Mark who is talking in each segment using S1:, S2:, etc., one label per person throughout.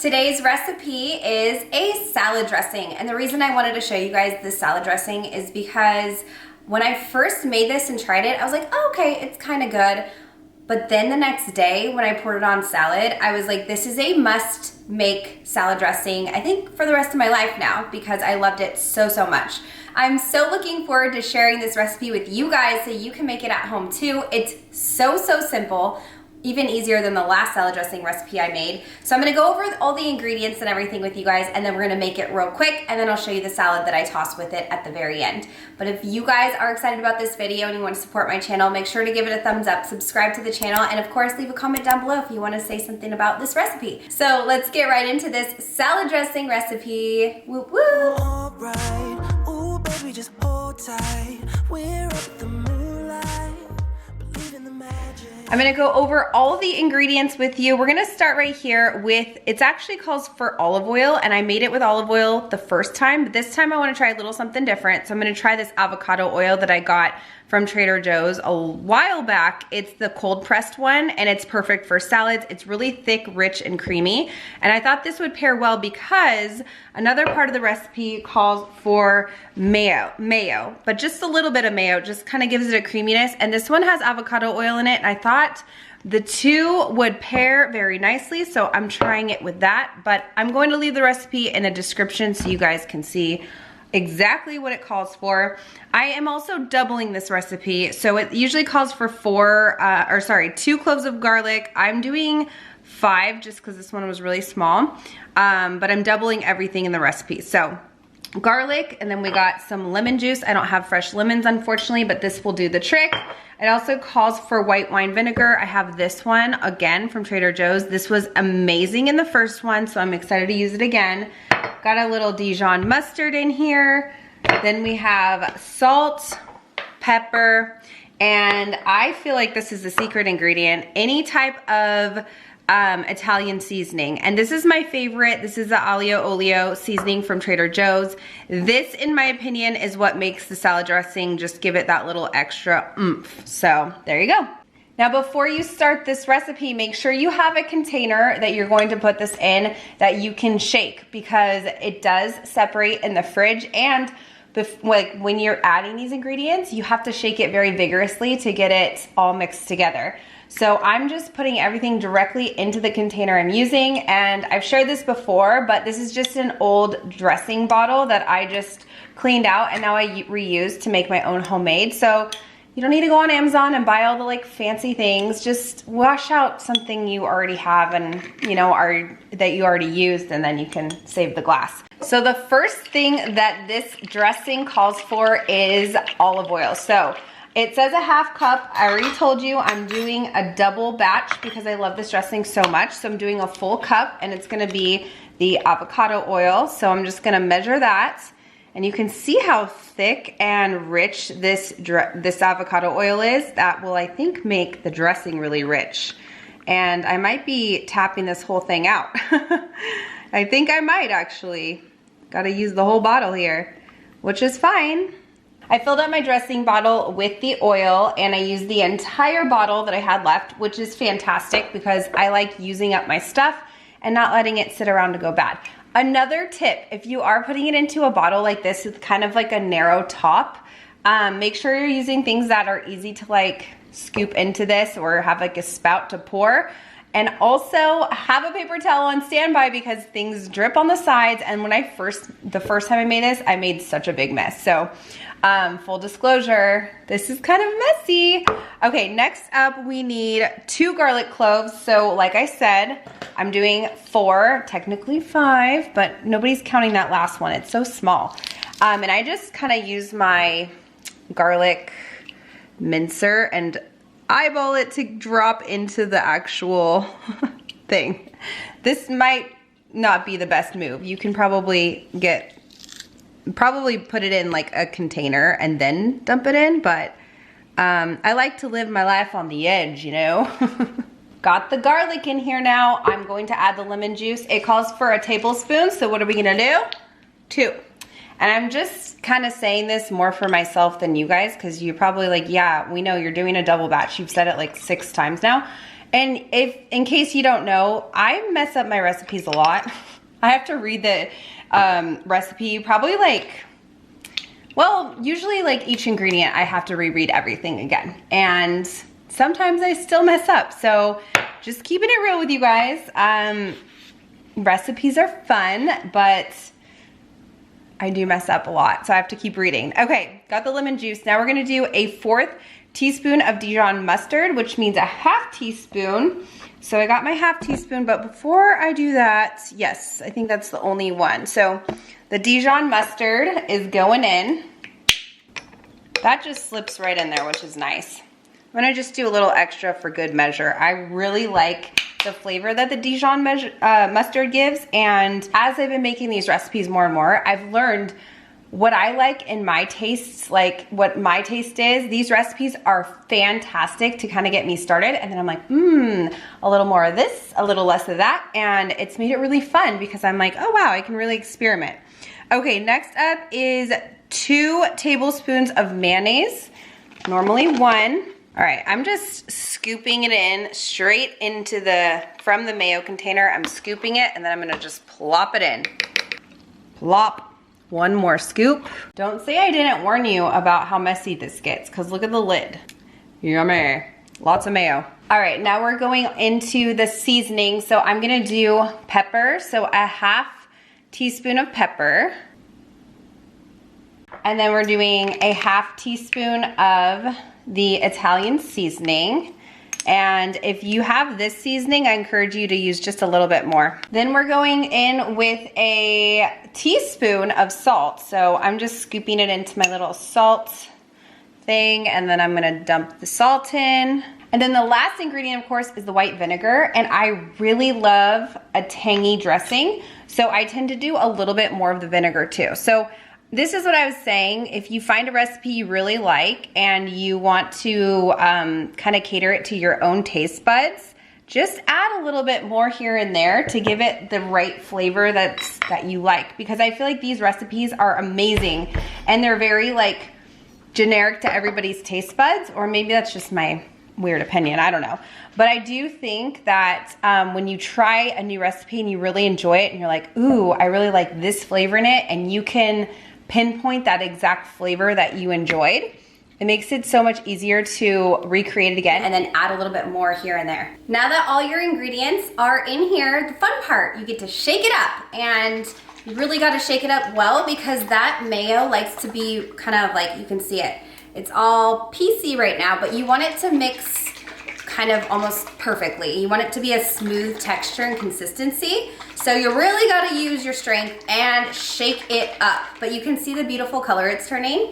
S1: Today's recipe is a salad dressing, and the reason I wanted to show you guys this salad dressing is because when I first made this and tried it, I was like, oh, okay, it's kind of good. But then the next day when I poured it on salad, I was like, this is a must make salad dressing, I think for the rest of my life now, because I loved it so much. I'm so looking forward to sharing this recipe with you guys so you can make it at home too. It's so simple. Even easier than the last salad dressing recipe I made. So I'm gonna go over all the ingredients and everything with you guys, and then we're gonna make it real quick, and then I'll show you the salad that I toss with it at the very end. But if you guys are excited about this video and you want to support my channel, make sure to give it a thumbs up, subscribe to the channel, and of course leave a comment down below if you wanna say something about this recipe. So let's get right into this salad dressing recipe. Woo woo!
S2: All right. Ooh, baby, just hold tight. We're up the moonlight. Believe in the magic.
S1: I'm gonna go over all the ingredients with you. We're gonna start right here with, it actually calls for olive oil, and I made it with olive oil the first time, but this time I wanna try a little something different. So I'm gonna try this avocado oil that I got from Trader Joe's a while back. It's the cold pressed one, and it's perfect for salads. It's really thick, rich, and creamy. And I thought this would pair well because another part of the recipe calls for mayo, but just a little bit of mayo, just kind of gives it a creaminess. And this one has avocado oil in it, and I thought the two would pair very nicely, so I'm trying it with that. But I'm going to leave the recipe in the description so you guys can see exactly what it calls for. I am also doubling this recipe, so it usually calls for 2 cloves of garlic. I'm doing 5 just because this one was really small, but I'm doubling everything in the recipe. So garlic, and then we got some lemon juice. I don't have fresh lemons, unfortunately, but this will do the trick. It also calls for white wine vinegar. I have this one, again, from Trader Joe's. This was amazing in the first one, so I'm excited to use it again. Got a little Dijon mustard in here. Then we have salt, pepper, and I feel like this is the secret ingredient, any type of Italian seasoning. And this is my favorite. This is the aglio olio seasoning from Trader Joe's. This, in my opinion, is what makes the salad dressing just give it that little extra oomph. So there you go. Now, before you start this recipe, make sure you have a container that you're going to put this in that you can shake, because it does separate in the fridge. And like when you're adding these ingredients, you have to shake it very vigorously to get it all mixed together. So I'm just putting everything directly into the container I'm using, and I've shared this before, but this is just an old dressing bottle that I just cleaned out and now I reuse to make my own homemade. So you don't need to go on Amazon and buy all the like fancy things. Just wash out something you already have and that you already used, and then you can save the glass. So the first thing that this dressing calls for is olive oil. So it says a half cup. I already told you I'm doing a double batch because I love this dressing so much. So I'm doing a full cup, and it's gonna be the avocado oil. So I'm just gonna measure that. And you can see how thick and rich this avocado oil is. That will, I think, make the dressing really rich. And I might be tapping this whole thing out. I think I might actually. Gotta use the whole bottle here, which is fine. I filled up my dressing bottle with the oil, and I used the entire bottle that I had left, which is fantastic because I like using up my stuff and not letting it sit around to go bad. Another tip, if you are putting it into a bottle like this with kind of like a narrow top, make sure you're using things that are easy to like scoop into this or have like a spout to pour. And also have a paper towel on standby because things drip on the sides. And when the first time I made this, I made such a big mess. So full disclosure, this is kind of messy. Okay, next up we need 2 garlic cloves. So like I said, I'm doing 4, technically 5, but nobody's counting that last one. It's so small. And I just kind of use my garlic mincer and eyeball it to drop into the actual thing. This might not be the best move. You can probably put it in like a container and then dump it in, but I like to live my life on the edge, you know? Got the garlic in here now. I'm going to add the lemon juice. It calls for a tablespoon, so what are we gonna do? 2. And I'm just kind of saying this more for myself than you guys, because you're probably like, yeah, we know you're doing a double batch. You've said it like 6 times now. And if, in case you don't know, I mess up my recipes a lot. I have to read the recipe probably like, well, usually like each ingredient I have to reread everything again. And sometimes I still mess up. So just keeping it real with you guys. Recipes are fun, but I do mess up a lot. So I have to keep reading. Okay, got the lemon juice. Now we're gonna do a 1/4 teaspoon of Dijon mustard, which means a 1/2 teaspoon. So I got my 1/2 teaspoon, but before I do that, yes, I think that's the only one. So the Dijon mustard is going in. That just slips right in there, which is nice. I'm gonna just do a little extra for good measure. I really like the flavor that the Dijon mustard gives, and as I've been making these recipes more and more, I've learned what I like in my tastes, like what my taste is. These recipes are fantastic to kind of get me started, and then I'm like, a little more of this, a little less of that, and it's made it really fun because I'm like, oh wow, I can really experiment. Okay, next up is 2 tablespoons of mayonnaise, normally 1. All right, I'm just scooping it in straight into from the mayo container. I'm scooping it, and then I'm gonna just plop it in. Plop. 1 more scoop. Don't say I didn't warn you about how messy this gets, because look at the lid. Yummy. Lots of mayo. All right, now we're going into the seasoning. So I'm gonna do pepper, so a 1/2 teaspoon of pepper. And then we're doing a 1/2 teaspoon of the Italian seasoning. And if you have this seasoning, I encourage you to use just a little bit more. Then we're going in with a teaspoon of salt. So I'm just scooping it into my little salt thing, and then I'm gonna dump the salt in. And then the last ingredient, of course, is the white vinegar. And I really love a tangy dressing, so I tend to do a little bit more of the vinegar too. So this is what I was saying. If you find a recipe you really like and you want to kind of cater it to your own taste buds, just add a little bit more here and there to give it the right flavor that you like. Because I feel like these recipes are amazing and they're very like generic to everybody's taste buds, or maybe that's just my weird opinion, I don't know. But I do think that when you try a new recipe and you really enjoy it and you're like, ooh, I really like this flavor in it, and you can pinpoint that exact flavor that you enjoyed, it makes it so much easier to recreate it again and then add a little bit more here and there. Now that all your ingredients are in here, the fun part, you get to shake it up, and you really got to shake it up well because that mayo likes to be kind of like, you can see it. It's all piecey right now, but you want it to mix kind of almost perfectly. You want it to be a smooth texture and consistency. So you really gotta use your strength and shake it up. But you can see the beautiful color it's turning.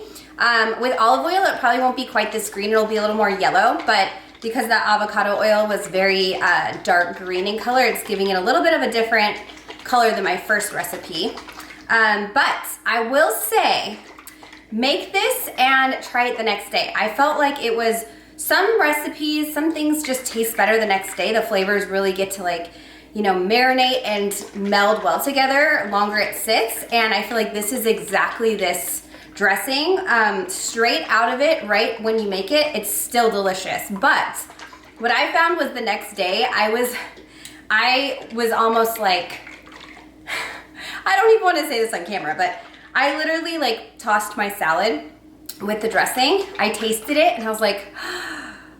S1: With olive oil, it probably won't be quite this green. It'll be a little more yellow, but because that avocado oil was very dark green in color, it's giving it a little bit of a different color than my first recipe. But I will say, make this and try it the next day. I felt like it was some recipes, some things just taste better the next day. The flavors really get to like, you know, marinate and meld well together longer it sits. And I feel like this is exactly this dressing. Straight out of it, right when you make it, it's still delicious. But what I found was the next day, I was almost like, I don't even want to say this on camera, but I literally like tossed my salad with the dressing. I tasted it and I was like,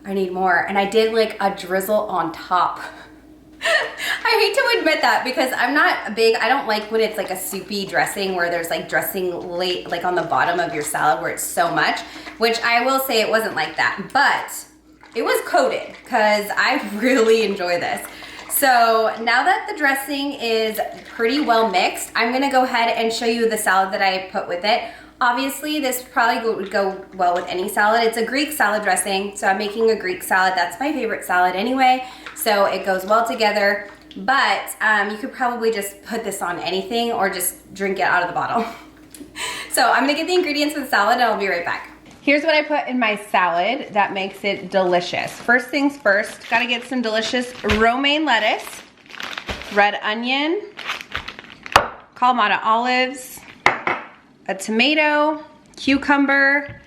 S1: I need more. And I did like a drizzle on top. I hate to admit that because I'm not big, I don't like when it's like a soupy dressing where there's like dressing late, like on the bottom of your salad where it's so much, which I will say it wasn't like that, but it was coated because I really enjoy this. So now that the dressing is pretty well mixed, I'm gonna go ahead and show you the salad that I put with it. Obviously, this probably would go well with any salad. It's a Greek salad dressing, so I'm making a Greek salad. That's my favorite salad anyway, so it goes well together. But you could probably just put this on anything or just drink it out of the bottle. So I'm gonna get the ingredients for the salad and I'll be right back. Here's what I put in my salad that makes it delicious. First things first, gotta get some delicious romaine lettuce, red onion, Kalamata olives, a tomato, cucumber,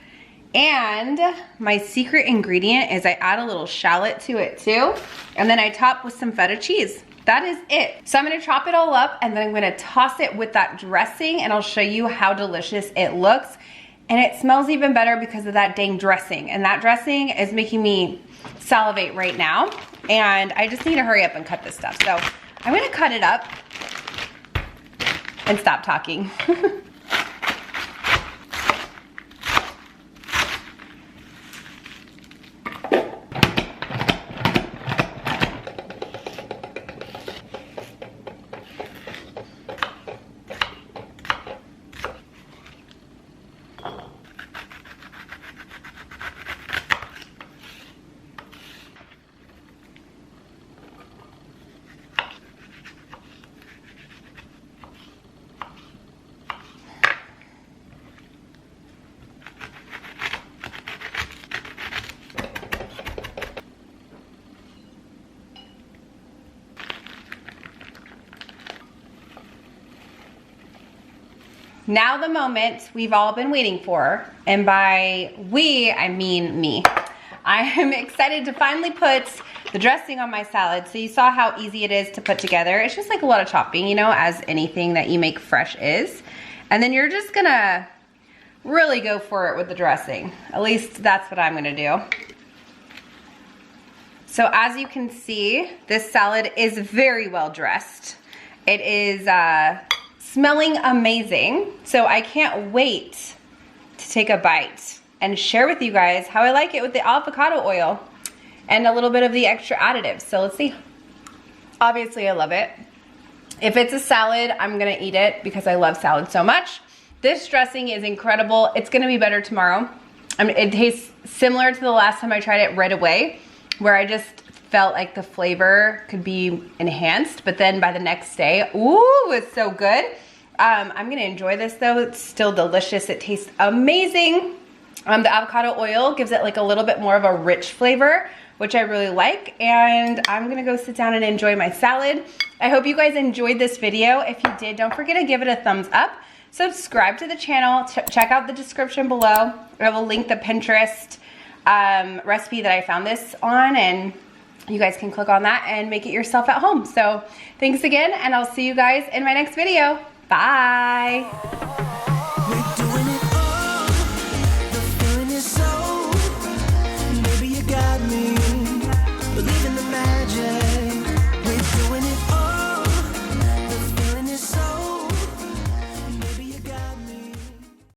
S1: And my secret ingredient is I add a little shallot to it too. And then I top with some feta cheese. That is it. So I'm gonna chop it all up and then I'm gonna toss it with that dressing and I'll show you how delicious it looks. And it smells even better because of that dang dressing. And that dressing is making me salivate right now. And I just need to hurry up and cut this stuff. So I'm gonna cut it up and stop talking. Now the moment we've all been waiting for, and by we, I mean me. I am excited to finally put the dressing on my salad. So you saw how easy it is to put together. It's just like a lot of chopping, you know, as anything that you make fresh is. And then you're just gonna really go for it with the dressing. At least that's what I'm gonna do. So as you can see, this salad is very well dressed. It is smelling amazing. So I can't wait to take a bite and share with you guys how I like it with the avocado oil and a little bit of the extra additives. So let's see. Obviously I love it. If it's a salad, I'm gonna eat it because I love salad so much. This dressing is incredible. It's gonna be better tomorrow. I mean, it tastes similar to the last time I tried it right away, where I just felt like the flavor could be enhanced, but then by the next day, ooh, it's so good. I'm gonna enjoy this though. It's still delicious. It tastes amazing. The avocado oil gives it like a little bit more of a rich flavor, which I really like. And I'm gonna go sit down and enjoy my salad. I hope you guys enjoyed this video. If you did, don't forget to give it a thumbs up. Subscribe to the channel. Check out the description below. I will link the Pinterest recipe that I found this on, and you guys can click on that and make it yourself at home. So thanks again, and I'll see you guys in my next video. Bye.